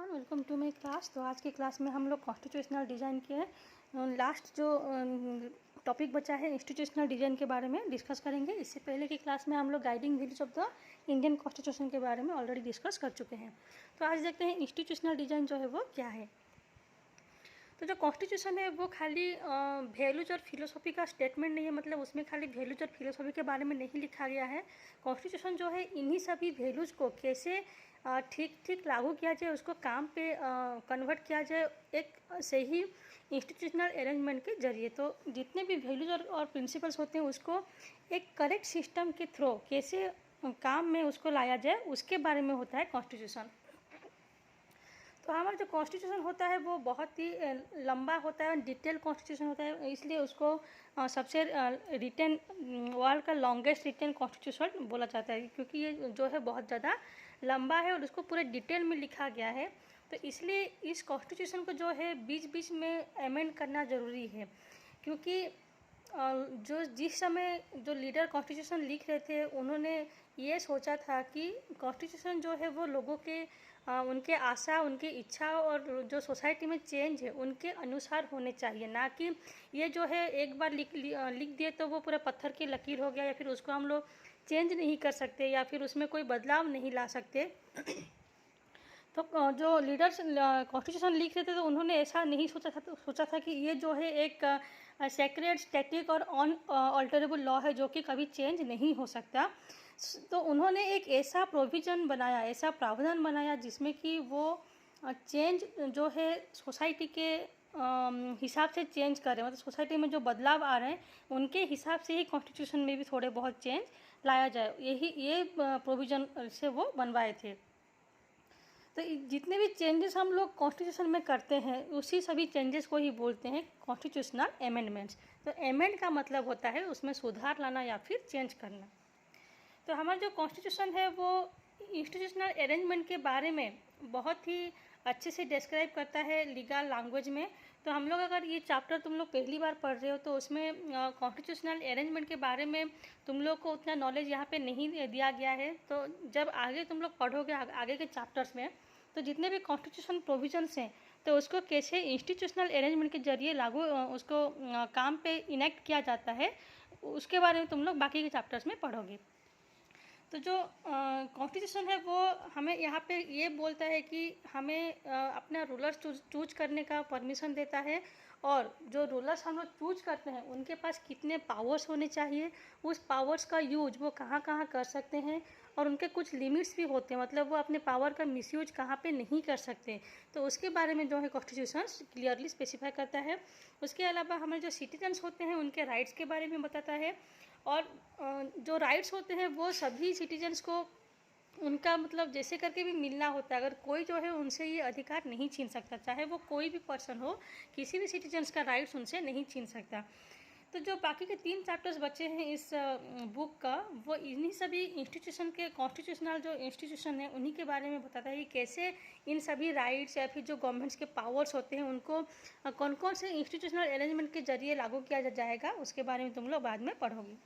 Everyone, welcome to my class. तो आज की क्लास में हम लोग कॉन्स्टिट्यूशनल डिज़ाइन के लास्ट जो टॉपिक बचा है इंस्टीट्यूशनल डिज़ाइन के बारे में डिस्कस करेंगे। इससे पहले की क्लास में हम लोग guiding values of the Indian constitution के बारे में ऑलरेडी डिस्कस कर चुके हैं। तो आज देखते हैं इंस्टीट्यूशनल डिज़ाइन जो है वो क्या है। तो जो कॉन्स्टिट्यूशन है वो खाली वैल्यूज और फिलोसॉफी का स्टेटमेंट नहीं है, मतलब उसमें खाली वैल्यूज और फिलोसॉफी के बारे में नहीं लिखा गया है। कॉन्स्टिट्यूशन जो है इन्हीं सभी वैल्यूज़ को कैसे ठीक लागू किया जाए, उसको काम पे कन्वर्ट किया जाए एक सही इंस्टीट्यूशनल अरेंजमेंट के जरिए। तो जितने भी वैल्यूज और प्रिंसिपल्स होते हैं उसको एक करेक्ट सिस्टम के थ्रू कैसे काम में उसको लाया जाए, उसके बारे में होता है कॉन्स्टिट्यूशन। तो हमारा जो कॉन्स्टिट्यूशन होता है वो बहुत ही लंबा होता है, डिटेल कॉन्स्टिट्यूशन होता है, इसलिए उसको सबसे रिटन वर्ल्ड का लॉन्गेस्ट रिटन कॉन्स्टिट्यूशन बोला जाता है, क्योंकि ये जो है बहुत ज़्यादा लंबा है और उसको पूरे डिटेल में लिखा गया है। तो इसलिए इस कॉन्स्टिट्यूशन को जो है बीच बीच में अमेंड करना ज़रूरी है, क्योंकि जो जिस समय जो लीडर कॉन्स्टिट्यूशन लिख रहे थे उन्होंने ये सोचा था कि कॉन्स्टिट्यूशन जो है वो लोगों के उनके आशा, उनकी इच्छा और जो सोसाइटी में चेंज है उनके अनुसार होने चाहिए, ना कि ये जो है एक बार लिख दिए तो वो पूरा पत्थर की लकीर हो गया, या फिर उसको हम लोग चेंज नहीं कर सकते या फिर उसमें कोई बदलाव नहीं ला सकते। तो जो लीडर्स कॉन्स्टिट्यूशन लिख रहे थे तो उन्होंने ऐसा नहीं सोचा था कि ये जो है एक सेक्रेड, स्टैटिक और अनअल्टरेबल लॉ है जो कि कभी चेंज नहीं हो सकता। तो उन्होंने एक ऐसा प्रोविज़न बनाया, ऐसा प्रावधान बनाया जिसमें कि वो चेंज जो है सोसाइटी के हिसाब से चेंज कर रहे हैं, मतलब सोसाइटी में जो बदलाव आ रहे हैं उनके हिसाब से ही कॉन्स्टिट्यूशन में भी थोड़े बहुत चेंज लाया जाए, ये प्रोविज़न से वो बनवाए थे। तो जितने भी चेंजेस हम लोग कॉन्स्टिट्यूशन में करते हैं उसी सभी चेंजेस को ही बोलते हैं कॉन्स्टिट्यूशनल अमेंडमेंट्स। तो अमेंड का मतलब होता है उसमें सुधार लाना या फिर चेंज करना। तो हमारा जो कॉन्स्टिट्यूशन है वो इंस्टीट्यूशनल अरेंजमेंट के बारे में बहुत ही अच्छे से डिस्क्राइब करता है लीगल लैंग्वेज में। तो हम लोग अगर ये चैप्टर तुम लोग पहली बार पढ़ रहे हो तो उसमें कॉन्स्टिट्यूशनल अरेंजमेंट के बारे में तुम लोग को उतना नॉलेज यहाँ पे नहीं दिया गया है। तो जब आगे तुम लोग पढ़ोगे आगे के चैप्टर्स में तो जितने भी कॉन्स्टिट्यूशन प्रोविजंस हैं तो उसको कैसे इंस्टीट्यूशनल अरेंजमेंट के जरिए लागू उसको काम पे इनेक्ट किया जाता है, उसके बारे में तुम लोग बाकी के चैप्टर्स में पढ़ोगे। तो जो कॉन्स्टिट्यूशन है वो हमें यहाँ पे ये बोलता है कि हमें अपना रूलर्स चूज करने का परमिशन देता है, और जो रूलर्स हम लोग चूज करते हैं उनके पास कितने पावर्स होने चाहिए, उस पावर्स का यूज वो कहाँ कहाँ कर सकते हैं, और उनके कुछ लिमिट्स भी होते हैं, मतलब वो अपने पावर का मिसयूज कहाँ पे नहीं कर सकते। तो उसके बारे में जो है कॉन्स्टिट्यूशन क्लियरली स्पेसिफाई करता है। उसके अलावा हमें जो सिटीजन्स होते हैं उनके राइट्स के बारे में बताता है, और जो राइट्स होते हैं वो सभी सिटीजन्स को उनका मतलब जैसे करके भी मिलना होता है। अगर कोई जो है उनसे ये अधिकार नहीं छीन सकता, चाहे वो कोई भी पर्सन हो, किसी भी सिटीजन्स का राइट्स उनसे नहीं छीन सकता। तो जो बाकी के 3 चैप्टर्स बचे हैं इस बुक का, वो इन्हीं सभी इंस्टीट्यूशन के कॉन्स्टिट्यूशनल जो इंस्टीट्यूशन है उन्हीं के बारे में बताता है कि कैसे इन सभी राइट्स या फिर जो गवर्नमेंट्स के पावर्स होते हैं उनको कौन कौन से इंस्टीट्यूशनल अरेंजमेंट के जरिए लागू किया जाएगा, उसके बारे में तुम लोग बाद में पढ़ोगे।